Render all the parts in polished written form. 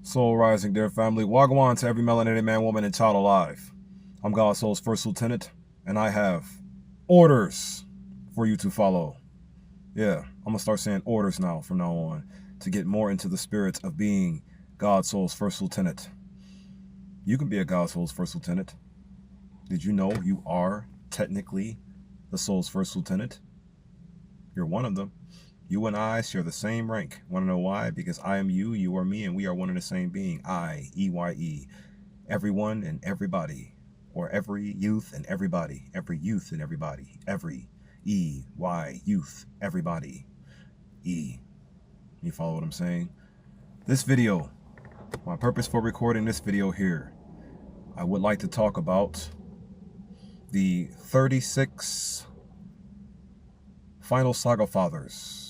Soul Rising, dear family. Wagwan to every melanated man, woman, and child alive. I'm God's Soul's first lieutenant, and I have orders for you to follow. Yeah, I'm going to start saying orders now from now on to get more into the spirit of being God's Soul's first lieutenant. You can be a God's Soul's first lieutenant. Did you know you are technically the Soul's first lieutenant? You're one of them. You and I share the same rank. Want to know why? Because I am you, you are me, and we are one and the same being. I, E-Y-E. Everyone and everybody. Or every youth and everybody. Every youth and everybody. Every. E-Y, youth, everybody. E. You follow what I'm saying? This video, my purpose for recording this video here, I would like to talk about the 36 final Saga fathers,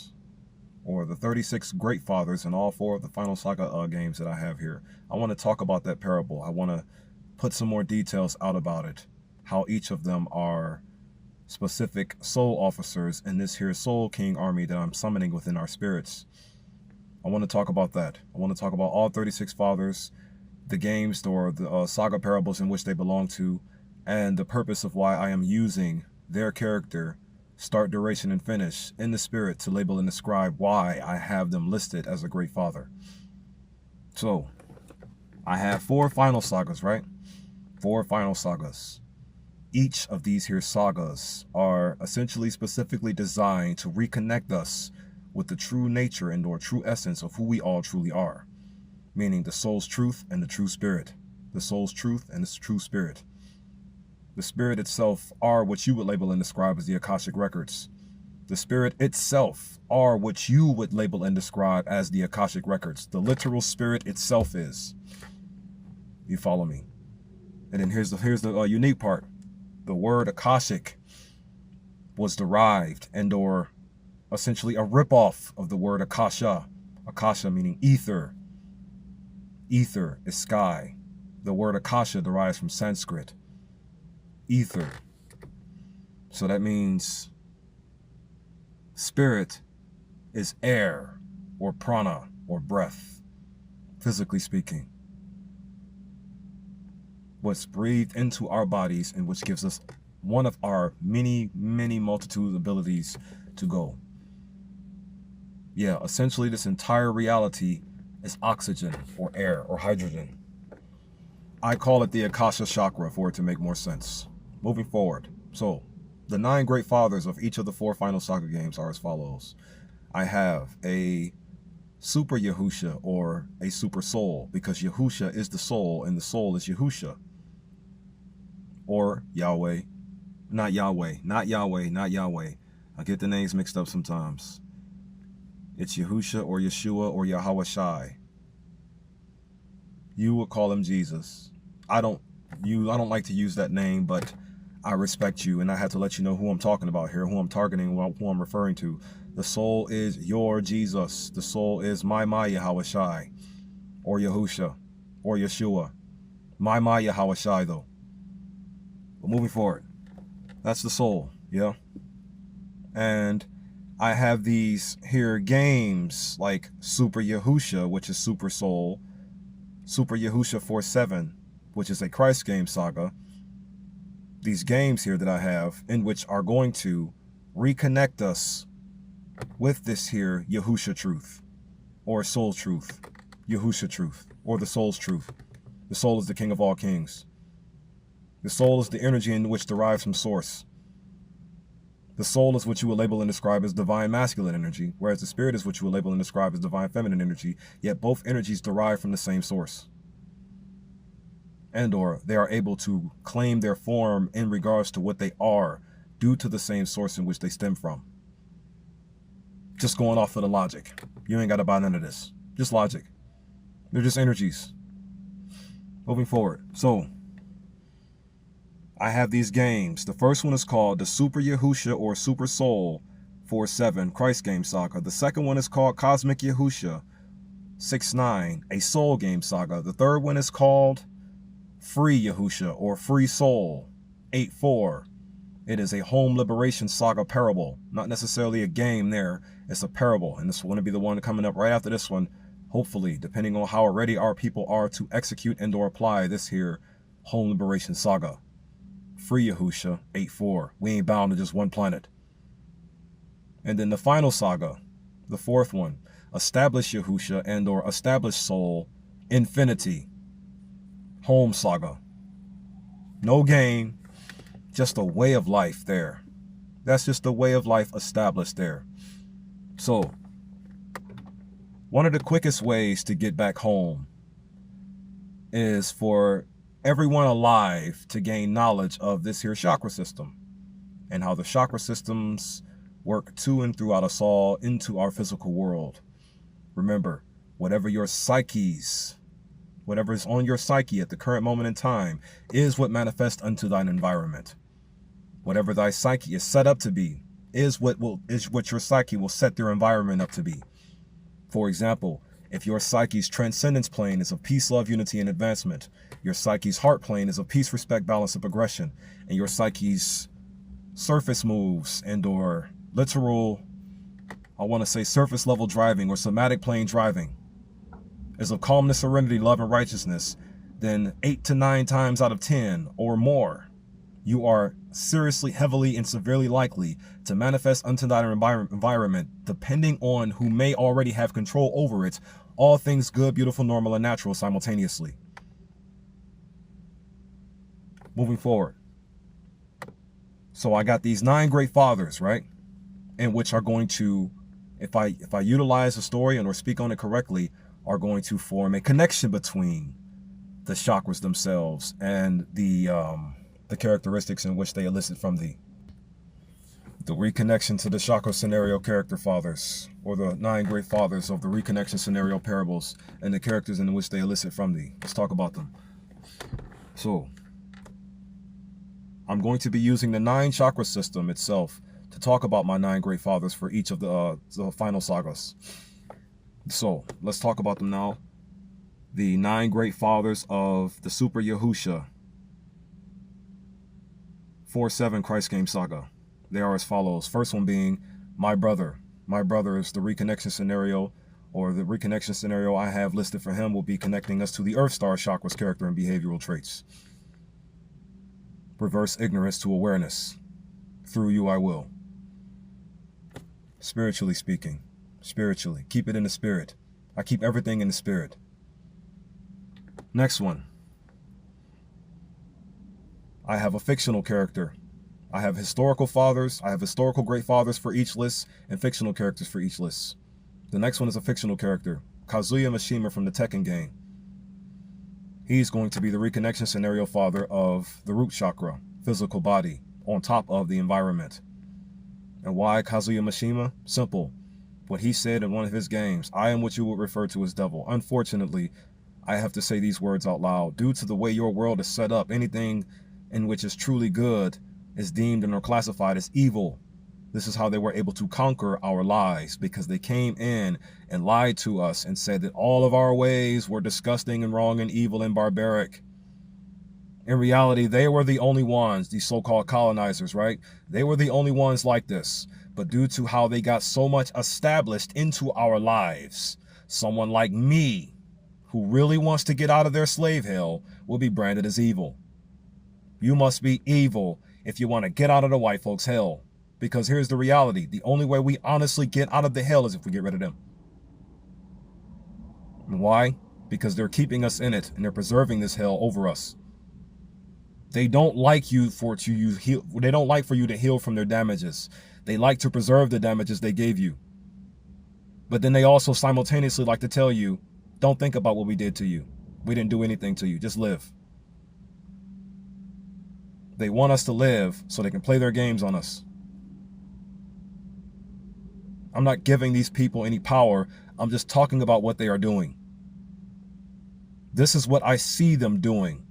or the 36 great fathers in all four of the final Saga games that I have here. I want to talk about that parable. I want to put some more details out about it, how each of them are specific soul officers in this here Soul King army that I'm summoning within our spirits. I want to talk about that. I want to talk about all 36 fathers, the games or the Saga parables in which they belong to, and the purpose of why I am using their character, start, duration, and finish in the spirit to label and describe why I have them listed as a great father. So, I have 4 final sagas, right? 4 final sagas. Each of these here sagas are essentially specifically designed to reconnect us with the true nature and or true essence of who we all truly are. Meaning the soul's truth and the true spirit. The soul's truth and the true spirit. The spirit itself are what you would label and describe as the Akashic Records. The spirit itself are what you would label and describe as the Akashic Records. The literal spirit itself is. You follow me? And then here's the unique part. The word Akashic was derived and or essentially a ripoff of the word Akasha. Akasha meaning ether. Ether is sky. The word Akasha derives from Sanskrit. Ether. So that means spirit is air or prana or breath, physically speaking. What's breathed into our bodies and which gives us one of our many multitude of abilities to go. Yeah, essentially this entire reality is oxygen or air or hydrogen. I call it the Akasha Chakra for it to make more sense. Moving forward, so the 9 great fathers of each of the 4 final Saga games are as follows. I have a super Yahusha or a super soul, because Yahusha is the soul and the soul is Yahusha. Or Yahweh. Not Yahweh. I get the names mixed up sometimes. It's Yahusha or Yeshua or Yahweh. You would call him Jesus. I don't like to use that name, but I respect you, and I have to let you know who I'm talking about here, who I'm targeting, who I'm referring to. The soul is your Jesus. The soul is my Yahweh, or Yahusha, or Yeshua. My Yahweh though. But moving forward, that's the soul, yeah? And I have these here games like Super Yahusha, which is Super Soul, Super Yahusha 4-7, which is a Christ game saga. These games here that I have in which are going to reconnect us with this here Yahusha truth or soul truth, Yahusha truth, or the soul's truth. The soul is the king of all kings. The soul is the energy in which derives from source. The soul is what you would label and describe as divine masculine energy, whereas the spirit is what you would label and describe as divine feminine energy, yet both energies derive from the same source. And or they are able to claim their form in regards to what they are due to the same source in which they stem from. Just going off of the logic. You ain't got to buy none of this. Just logic. They're just energies. Moving forward. So, I have these games. The first one is called the Super Yahusha or Super Soul 4-7 Christ Game Saga. The second one is called Cosmic Yahusha 6-9, a Soul Game Saga. The third one is called Free Yahusha or Free Soul 8-4. It is a home liberation saga parable. Not necessarily a game there. It's a parable. And this is going to be the one coming up right after this one. hopefully, depending on how ready our people are to execute and or apply this here home liberation saga. Free Yahusha, 8-4. We ain't bound to just one planet. And then the final saga, the fourth one, establish Yahusha and or establish soul, infinity, home saga. No game, just a way of life there. That's just a way of life established there. So, one of the quickest ways to get back home is for everyone alive to gain knowledge of this here chakra system and how the chakra systems work to and throughout us all into our physical world. Remember, whatever your psyches, whatever is on your psyche at the current moment in time is what manifests unto thine environment. Whatever thy psyche is set up to be is what your psyche will set their environment up to be. For example, if your psyche's transcendence plane is of peace, love, unity, and advancement, your psyche's heart plane is of peace, respect, balance, and progression, and your psyche's surface moves and or literal, I want to say surface level driving or somatic plane driving is of calmness, serenity, love, and righteousness, then 8 to 9 times out of 10 or more, you are seriously, heavily, and severely likely to manifest unto that environment, depending on who may already have control over it, all things good, beautiful, normal, and natural simultaneously. Moving forward. So I got these 9 great fathers, right? And which are going to, if I utilize the story and or speak on it correctly, are going to form a connection between the chakras themselves and the characteristics in which they elicit from thee. The reconnection to the chakra scenario character fathers, or the 9 great fathers of the reconnection scenario parables, and the characters in which they elicit from thee. Let's talk about them. So, I'm going to be using the 9 chakra system itself to talk about my 9 great fathers for each of the final sagas. So, let's talk about them now. The 9 great fathers of the Super Yahusha 4-7 Christ Game Saga. They are as follows. First one being my brother. My brother is the reconnection scenario, or the reconnection scenario I have listed for him will be connecting us to the Earth Star Chakras character and behavioral traits. Reverse ignorance to awareness. Through you I will. Spiritually speaking. Spiritually. Keep it in the spirit. I keep everything in the spirit. Next one. I have a fictional character. I have historical fathers. I have historical great fathers for each list and fictional characters for each list. The next one is a fictional character. Kazuya Mishima from the Tekken game. He's going to be the reconnection scenario father of the root chakra, physical body, on top of the environment. And why Kazuya Mishima? Simple. What he said in one of his games, I am what you would refer to as devil. Unfortunately, I have to say these words out loud. Due to the way your world is set up, anything in which is truly good is deemed and or classified as evil. This is how they were able to conquer our lives, because they came in and lied to us and said that all of our ways were disgusting and wrong and evil and barbaric. In reality, they were the only ones, these so-called colonizers, right? They were the only ones like this. But due to how they got so much established into our lives, someone like me, who really wants to get out of their slave hell, will be branded as evil. You must be evil if you want to get out of the white folks' hell. Because here's the reality. The only way we honestly get out of the hell is if we get rid of them. And why? Because they're keeping us in it and they're preserving this hell over us. They don't like you they don't like for you to heal from their damages. They like to preserve the damages they gave you. But then they also simultaneously like to tell you, don't think about what we did to you. We didn't do anything to you. Just live. They want us to live so they can play their games on us. I'm not giving these people any power. I'm just talking about what they are doing. This is what I see them doing.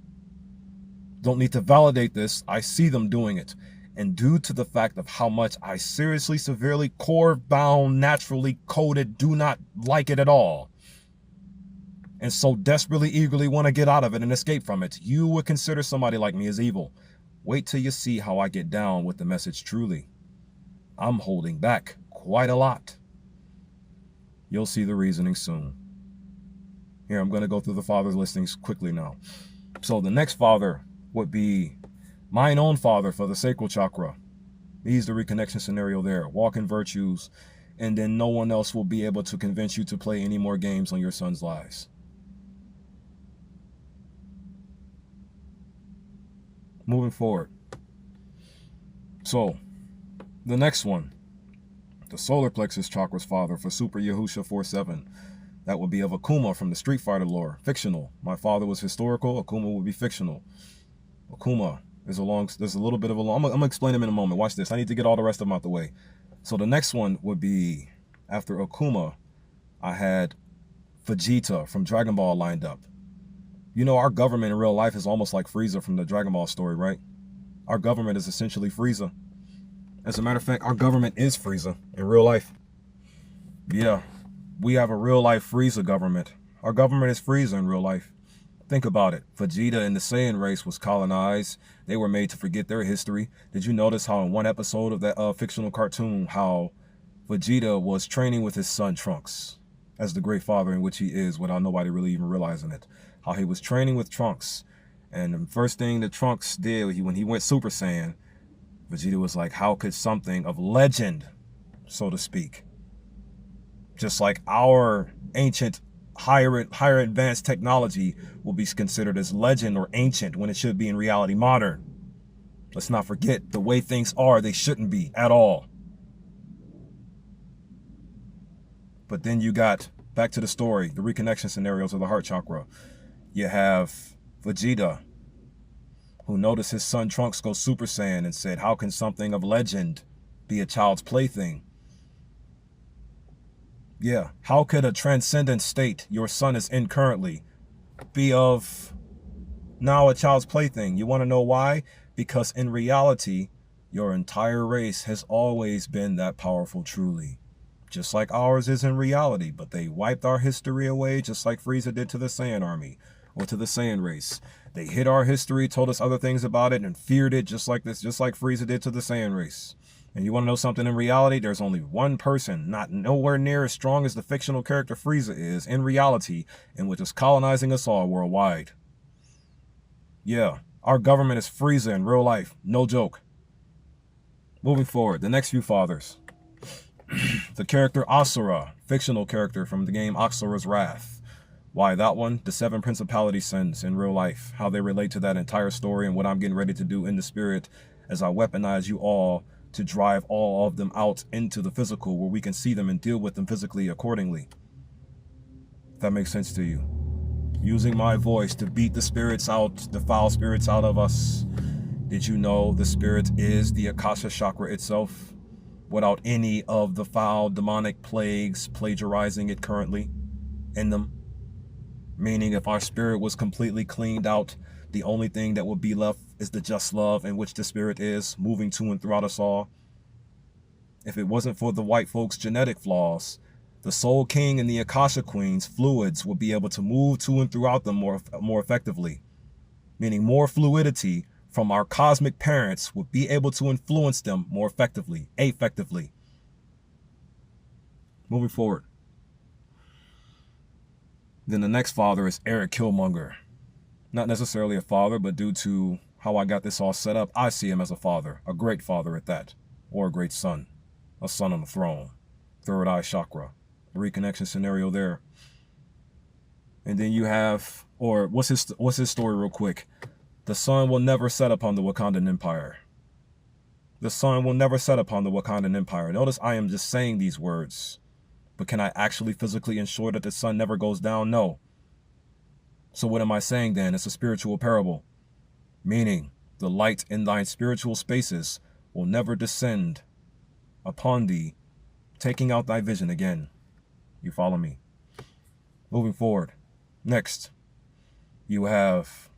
Don't need to validate this. I see them doing it. And due to the fact of how much I seriously, severely, core-bound, naturally coded, do not like it at all, and so desperately, eagerly want to get out of it and escape from it, you would consider somebody like me as evil. Wait till you see how I get down with the message truly. I'm holding back quite a lot. You'll see the reasoning soon. Here, I'm going to go through the father's listings quickly now. So the next father would be mine own father for the Sacral Chakra. He's the reconnection scenario there. Walk in virtues, and then no one else will be able to convince you to play any more games on your son's lives. Moving forward. So, the next one, the solar plexus chakra's father for Super Yahusha 47. That would be of Akuma from the Street Fighter lore. Fictional. My father was historical. Akuma would be fictional. Akuma is there's a little bit of a long, I'm going to explain him in a moment. Watch this. I need to get all the rest of them out the way. So the next one would be, after Akuma, I had Vegeta from Dragon Ball lined up. You know, our government in real life is almost like Frieza from the Dragon Ball story, right? Our government is essentially Frieza. As a matter of fact, our government is Frieza in real life. Yeah, we have a real life Frieza government. Our government is Frieza in real life. Think about it. Vegeta and the Saiyan race was colonized. They were made to forget their history. Did you notice how in one episode of that fictional cartoon, how Vegeta was training with his son Trunks as the great father in which he is, without nobody really even realizing it? How he was training with Trunks. And the first thing that Trunks did when he went Super Saiyan, Vegeta was like, how could something of legend, so to speak, just like our ancient higher advanced technology will be considered as legend or ancient when it should be in reality modern. Let's not forget, the way things are, they shouldn't be at all. But then you got, back to the story, the reconnection scenarios of the heart chakra. You have Vegeta, who noticed his son Trunks go Super Saiyan and said, how can something of legend be a child's plaything? Yeah, how could a transcendent state your son is in currently be of now a child's plaything? You want to know why? Because in reality, your entire race has always been that powerful truly. Just like ours is in reality, but they wiped our history away just like Frieza did to the Saiyan army or to the Saiyan race. They hid our history, told us other things about it, and feared it just like Frieza did to the Saiyan race. And you want to know something in reality? There's only one person, not nowhere near as strong as the fictional character Frieza is in reality, and which is colonizing us all worldwide. Yeah, our government is Frieza in real life. No joke. Moving forward, the next few fathers. The character Asura, fictional character from the game Asura's Wrath. Why that one? The 7 principality sins in real life. How they relate to that entire story and what I'm getting ready to do in the spirit as I weaponize you all to drive all of them out into the physical where we can see them and deal with them physically accordingly. If that makes sense to you. Using my voice to beat the spirits out, the foul spirits out of us. Did you know the spirit is the Akasha chakra itself? Without any of the foul demonic plagues plagiarizing it currently in them. Meaning if our spirit was completely cleaned out, the only thing that would be left is the just love in which the spirit is moving to and throughout us all. If it wasn't for the white folks' genetic flaws, the Soul King and the Akasha Queen's fluids would be able to move to and throughout them more effectively. Meaning more fluidity from our cosmic parents would be able to influence them more effectively. Moving forward. Then the next father is Erick Killmonger. Not necessarily a father, but due to how I got this all set up, I see him as a father, a great father at that, or a great son, a son on the throne, third eye chakra, the reconnection scenario there. And then you have, or what's his story real quick? The sun will never set upon the Wakandan Empire. The sun will never set upon the Wakandan Empire. Notice I am just saying these words. But can I actually physically ensure that the sun never goes down? No. So what am I saying then? It's a spiritual parable. Meaning, the light in thine spiritual spaces will never descend upon thee, taking out thy vision again. You follow me? Moving forward. Next, you have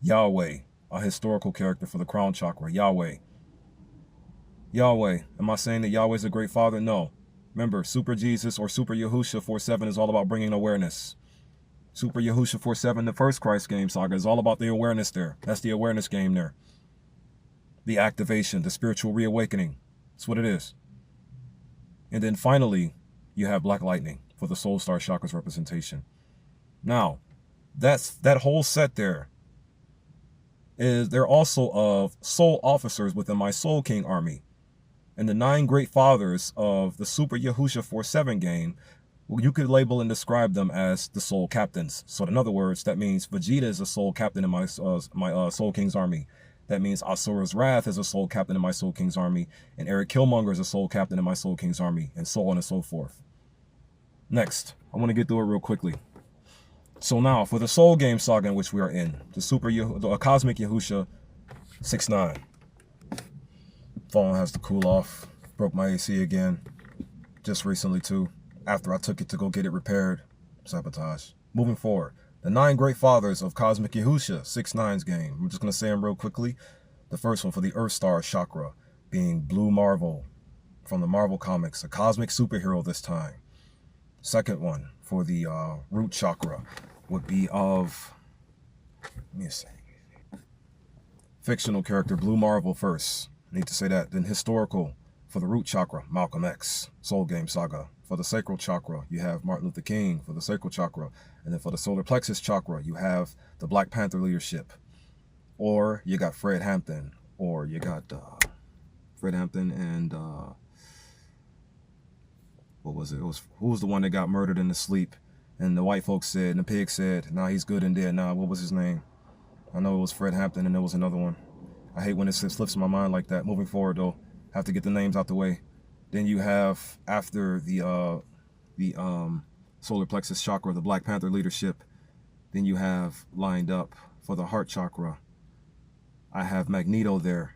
Yahweh, a historical character for the crown chakra. Yahweh. Yahweh. Am I saying that Yahweh is a great father? No. Remember, Super Jesus or Super Yahusha 47 is all about bringing awareness. Super Yahusha 47, the first Christ game saga, is all about the awareness there. That's the awareness game there. The activation, the spiritual reawakening. That's what it is. And then finally, you have Black Lightning for the Soul Star Chakra's representation. Now, that whole set there they're also of soul officers within my Soul King army. And the 9 great fathers of the Super Yahusha 4-7 game, you could label and describe them as the soul captains. So in other words, that means Vegeta is a soul captain in my Soul King's army. That means Asura's Wrath is a soul captain in my Soul King's army. And Erick Killmonger is a soul captain in my Soul King's army. And so on and so forth. Next, I want to get through it real quickly. So now, for the Soul Game saga in which we are in, the Cosmic Yahusha 6-9. Phone has to cool off. Broke my AC again. Just recently too. After I took it to go get it repaired. Sabotage. Moving forward. The 9 great fathers of Cosmic Yahusha 6-9's game. I'm just going to say them real quickly. The first one for the Earth Star Chakra being Blue Marvel from the Marvel Comics. A cosmic superhero this time. Second one for the Root Chakra would be of, let me see, fictional character Blue Marvel first. Need to say that. Then historical for the Root Chakra, Malcolm X, Soul Game Saga. For the Sacral Chakra, you have Martin Luther King for the Sacral Chakra. And then for the Solar Plexus Chakra, you have the Black Panther leadership. Or you got Fred Hampton. Or you got Fred Hampton and what was it? Who was the one that got murdered in his sleep? And the white folks said, and the pig said, nah, he's good and dead. Nah, what was his name? I know it was Fred Hampton and there was another one. I hate when it slips my mind like that. Moving forward though, have to get the names out the way. Then you have, after the Solar Plexus Chakra, the Black Panther leadership, then you have lined up for the Heart Chakra. I have Magneto there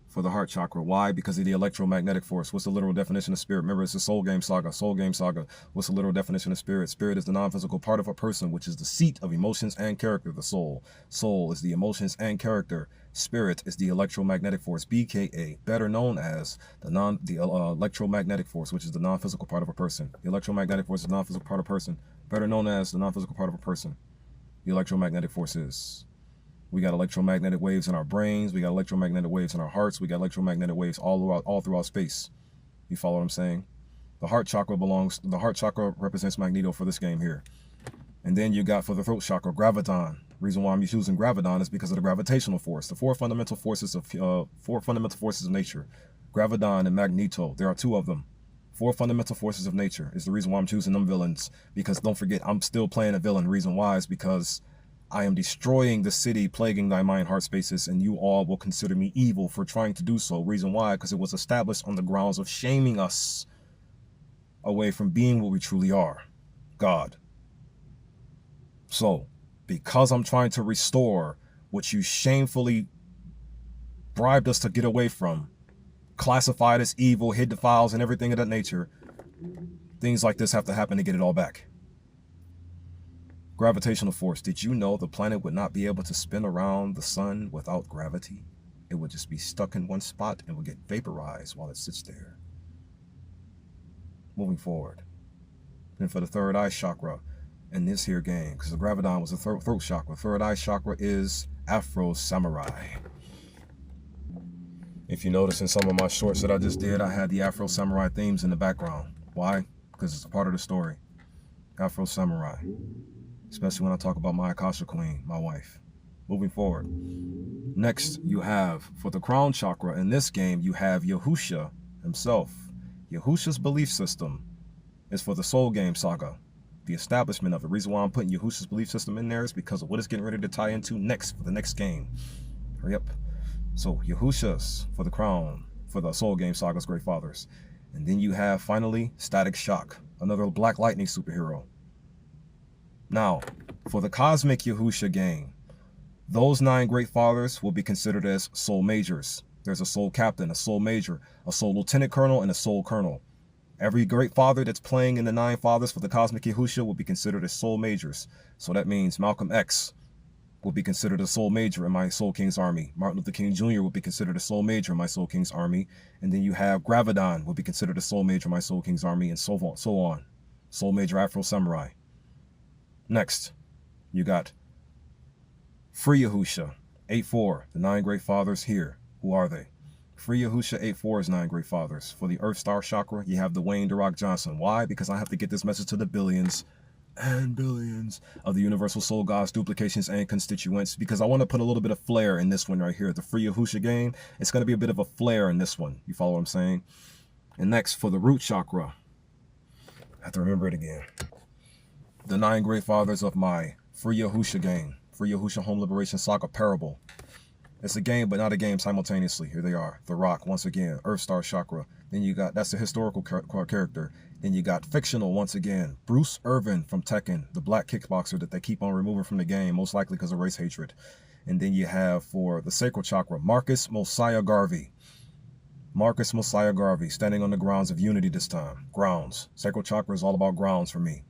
for the Heart Chakra. Why? Because of the electromagnetic force. What's the literal definition of spirit? Remember, it's a Soul Game Saga. Soul Game Saga. What's the literal definition of spirit? Spirit is the non-physical part of a person, which is the seat of emotions and character, the soul. Soul is the emotions and character. Spirit is the electromagnetic force, BKA, better known as the electromagnetic force, which is the non-physical part of a person. The electromagnetic force is the non-physical part of a person, better known as the non-physical part of a person. The electromagnetic force is. We got electromagnetic waves in our brains. We got electromagnetic waves in our hearts. We got electromagnetic waves all throughout space. You follow what I'm saying? The heart chakra represents Magneto for this game here. And then you got for the throat chakra, Graviton. Reason why I'm using Graviton is because of the gravitational force. The four fundamental forces of nature. Graviton and Magneto. There are 2 of them. 4 fundamental forces of nature is the reason why I'm choosing them villains. Because don't forget, I'm still playing a villain. Reason why is because I am destroying the city, plaguing thy mind, heart spaces, and you all will consider me evil for trying to do so. Reason why? Because it was established on the grounds of shaming us away from being what we truly are, God. So, because I'm trying to restore what you shamefully bribed us to get away from, classified as evil, hid the files, and everything of that nature, things like this have to happen to get it all back. Gravitational force. Did you know the planet would not be able to spin around the sun without gravity? It would just be stuck in one spot and would get vaporized while it sits there. Moving forward. Then for the third eye chakra in this here game, because the Graviton was the throat chakra. Third eye chakra is Afro Samurai. If you notice in some of my shorts that I just did, I had the Afro Samurai themes in the background. Why? Because it's a part of the story. Afro Samurai. Especially when I talk about my Akasha Queen, my wife. Moving forward. Next, you have, for the crown chakra, in this game, you have Yahusha himself. Yahusha's belief system is for the Soul Game Saga. The establishment of it. The reason why I'm putting Yahusha's belief system in there is because of what it's getting ready to tie into next for the next game. Hurry up. So, Yahusha's for the crown, for the Soul Game Saga's Great Fathers. And then you have, finally, Static Shock, another Black Lightning superhero. Now, for the Cosmic Yahusha game, those 9 Great Fathers will be considered as Soul Majors. There's a Soul Captain, a Soul Major, a Soul Lieutenant Colonel, and a Soul Colonel. Every Great Father that's playing in the 9 Fathers for the Cosmic Yahusha will be considered as Soul Majors. So that means Malcolm X will be considered a Soul Major in my Soul King's army. Martin Luther King Jr. will be considered a Soul Major in my Soul King's army. And then you have Graviton will be considered a Soul Major in my Soul King's army, and so on. Soul Major Afro Samurai. Next, you got Free Yahusha, 8-4, the 9 Great Fathers here. Who are they? Free Yahusha 8-4's 9 Great Fathers. For the Earth Star Chakra, you have Dwayne The Rock Johnson. Why? Because I have to get this message to the billions. and billions of the universal soul gods, duplications, and constituents, because I want to put a little bit of flair in this one right here. The free Yahusha game, it's going to be a bit of a flair in this one. You follow what I'm saying? And next, for the root chakra, I have to remember it again. The 9 great fathers of my free Yahusha game, free Yahusha home liberation saga parable. It's a game, but not a game simultaneously. Here they are. The Rock, once again. Earth Star Chakra. Then you got, that's the historical character. Then you got fictional, once again. Bruce Irvin from Tekken, the black kickboxer that they keep on removing from the game, most likely because of race hatred. And then you have, for the Sacral Chakra, Marcus Mosiah Garvey. Marcus Mosiah Garvey, standing on the grounds of unity this time. Grounds. Sacral Chakra is all about grounds for me.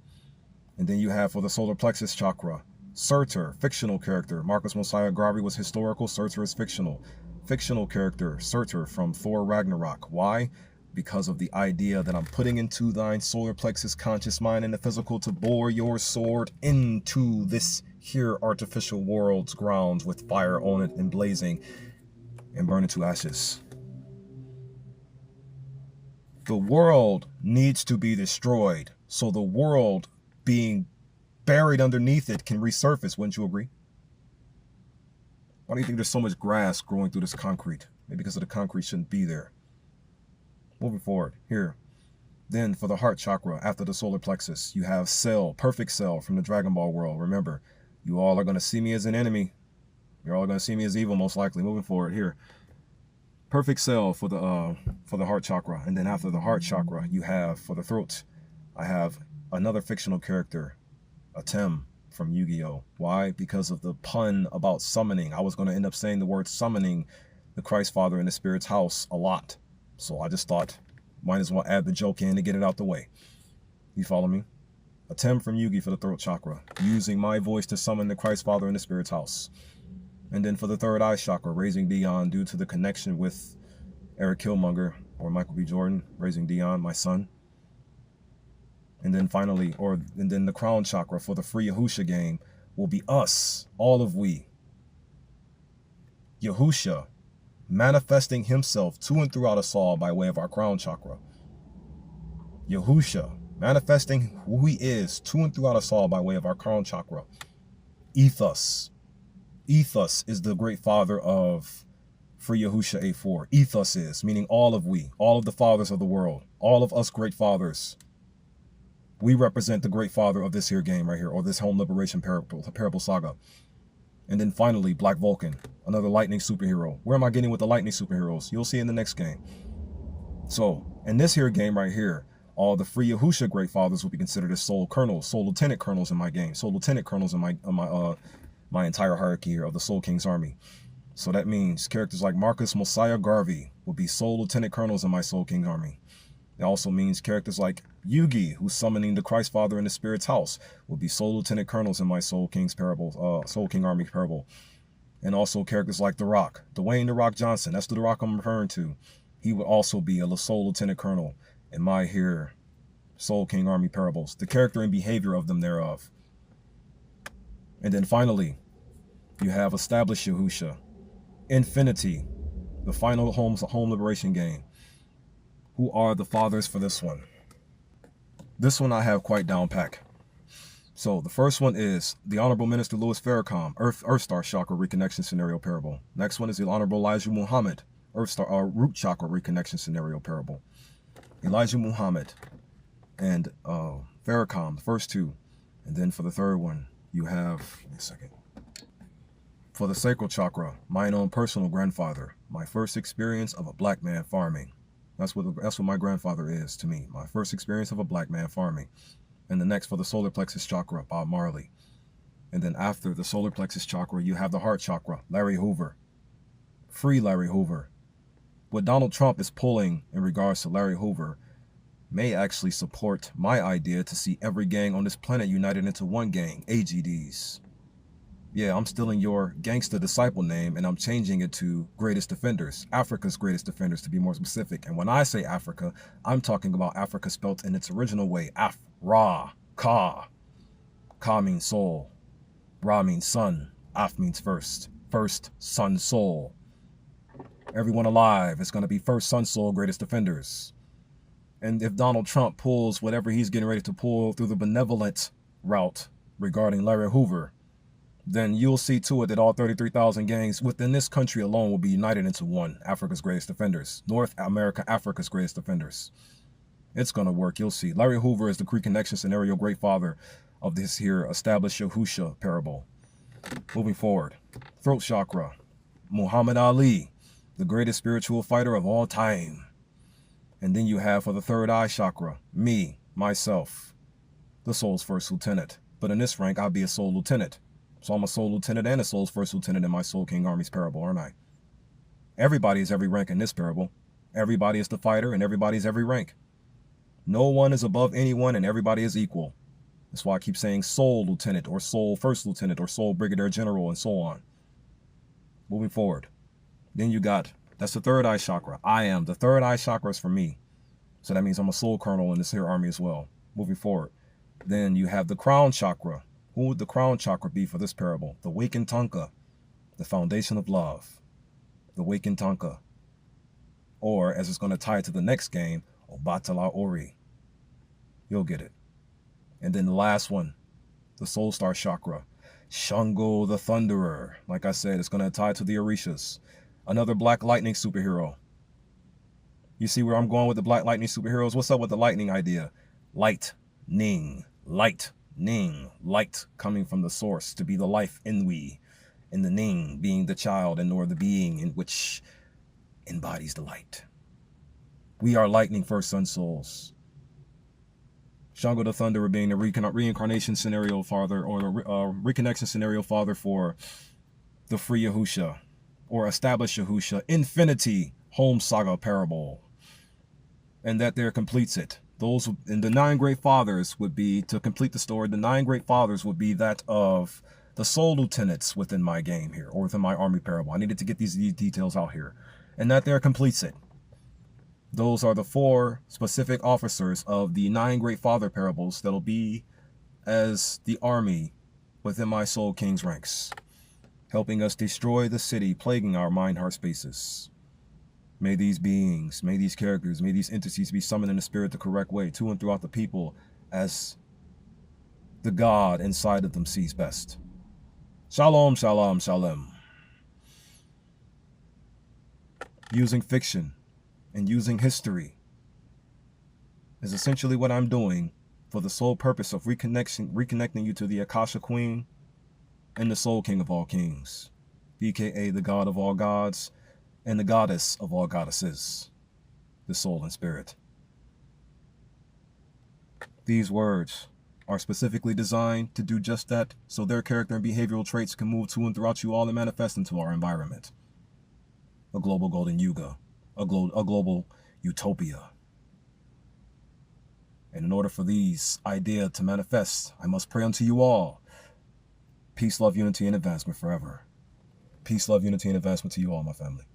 And then you have, for the Solar Plexus Chakra, Surtur, fictional character. Marcus Mosiah Garvey was historical. Surtur is fictional. Fictional character, Surtur from Thor Ragnarok. Why? Because of the idea that I'm putting into thine solar plexus conscious mind in the physical to bore your sword into this here artificial world's grounds with fire on it and blazing and burn it to ashes. The world needs to be destroyed, so the world being buried underneath it can resurface. Wouldn't you agree? Why do you think there's so much grass growing through this concrete? Maybe because of the concrete shouldn't be there. Moving forward, here. Then for the heart chakra, after the solar plexus, you have Cell, perfect Cell from the Dragon Ball world. Remember, you all are going to see me as an enemy. You're all going to see me as evil, most likely. Moving forward, here. Perfect Cell for the heart chakra. And then after the heart chakra, you have, for the throat, I have another fictional character, a Tem from Yu-Gi-Oh! Why? Because of the pun about summoning. I was going to end up saying the word summoning the Christ Father in the Spirit's house a lot. So I just thought, might as well add the joke in to get it out the way. You follow me? A Tem from Yu-Gi for the throat chakra, using my voice to summon the Christ Father in the Spirit's house. And then for the third eye chakra, raising Dion due to the connection with Erick Killmonger or Michael B. Jordan, raising Dion, my son. And then finally, and then the crown chakra for the free Yahusha game will be us, all of we. Yahusha manifesting himself to and throughout us all by way of our crown chakra. Yahusha manifesting who he is to and throughout us all by way of our crown chakra. Ethos. Ethos is the great father of free Yahusha A4. Ethos is, meaning all of we, all of the fathers of the world, all of us great fathers. We represent the great father of this here game right here, or this home liberation parable saga. And then finally, Black Vulcan, another lightning superhero. Where am I getting with the lightning superheroes? You'll see in the next game. So, in this here game right here, all the free Yahusha great fathers will be considered as soul colonels, soul lieutenant colonels in my game, soul lieutenant colonels in my entire hierarchy here of the Soul King's army. So that means characters like Marcus Mosiah Garvey will be soul lieutenant colonels in my Soul King army. It also means characters like Yugi, who's summoning the Christ Father in the Spirit's house, will be soul lieutenant colonels in my Soul King's parable, Soul King army parable. And also characters like The Rock, Dwayne The Rock Johnson, that's the Rock I'm referring to. He would also be a soul lieutenant colonel in my here Soul King army parables, the character and behavior of them thereof. And then finally, you have established Yahusha, Infinity, the final home liberation game. Who are the fathers for this one? This one I have quite down pack. So the first one is the Honorable Minister Louis Farrakhan, Earth Star Chakra Reconnection Scenario Parable. Next one is the Honorable Elijah Muhammad, Earth Star Root Chakra Reconnection Scenario Parable. Elijah Muhammad and Farrakhan, the first two. And then for the third one, you have, give me a second. For the Sacral Chakra, mine own personal grandfather, my first experience of a black man farming. That's what my grandfather is to me. My first experience of a black man farming. And the next for the Solar Plexus Chakra, Bob Marley. And then after the Solar Plexus Chakra, you have the Heart Chakra, Larry Hoover. Free Larry Hoover. What Donald Trump is pulling in regards to Larry Hoover may actually support my idea to see every gang on this planet united into one gang, AGDs. Yeah, I'm stealing your gangster disciple name and I'm changing it to Greatest Defenders, Africa's Greatest Defenders to be more specific. And when I say Africa, I'm talking about Africa spelt in its original way, Ra, Ka. Ka means soul, Ra means sun, Af means first, sun, soul. Everyone alive is going to be first, sun, soul, Greatest Defenders. And if Donald Trump pulls whatever he's getting ready to pull through the benevolent route regarding Larry Hoover, then you'll see to it that all 33,000 gangs within this country alone will be united into one, Africa's greatest defenders. North America, Africa's greatest defenders. It's going to work, you'll see. Larry Hoover is the reconnection scenario great father of this here established Yahusha parable. Moving forward, throat chakra. Muhammad Ali, the greatest spiritual fighter of all time. And then you have for the third eye chakra, me, myself, the soul's first lieutenant. But in this rank, I'll be a soul lieutenant. So I'm a soul lieutenant and a soul's first lieutenant in my Soul King Army's parable, aren't I? Everybody is every rank in this parable. Everybody is the fighter and everybody is every rank. No one is above anyone and everybody is equal. That's why I keep saying soul lieutenant or soul first lieutenant or soul brigadier general and so on. Moving forward. Then you got, that's the third eye chakra. I am. The third eye chakra is for me. So that means I'm a soul colonel in this here army as well. Moving forward. Then you have the crown chakra. Who would the crown chakra be for this parable? The Waken Tonka, the foundation of love. The Waken Tonka. Or, as it's going to tie to the next game, Obatala Ori. You'll get it. And then the last one, the Soul Star Chakra. Shango the Thunderer. Like I said, it's going to tie to the Orishas. Another Black Lightning superhero. You see where I'm going with the Black Lightning superheroes? What's up with the lightning idea? Lightning. Ning, light coming from the source to be the life in we, and the Ning being the child and nor the being in which embodies the light. We are lightning first sun souls. Shango the Thunderer being the reincarnation scenario father or the reconnection scenario father for the free Yahusha or established Yahusha infinity home saga parable, and that there completes it. Those in the 9 great fathers would be, to complete the story, the 9 great fathers would be that of the soul lieutenants within my game here, or within my army parable. I needed to get these details out here. And that there completes it. Those are the 4 specific officers of the 9 great father parables that'll be as the army within my Soul King's ranks, helping us destroy the city, plaguing our mind-heart spaces. May these beings, may these characters, may these entities be summoned in the spirit the correct way to and throughout the people as the God inside of them sees best. Shalom, shalom, shalom. Using fiction and using history is essentially what I'm doing for the sole purpose of reconnecting you to the Akasha Queen and the Soul King of all kings, aka the God of all gods, and the goddess of all goddesses, the soul and spirit. These words are specifically designed to do just that, so their character and behavioral traits can move to and throughout you all and manifest into our environment. A global golden yuga, a global utopia. And in order for these ideas to manifest, I must pray unto you all. Peace, love, unity, and advancement forever. Peace, love, unity, and advancement to you all, my family.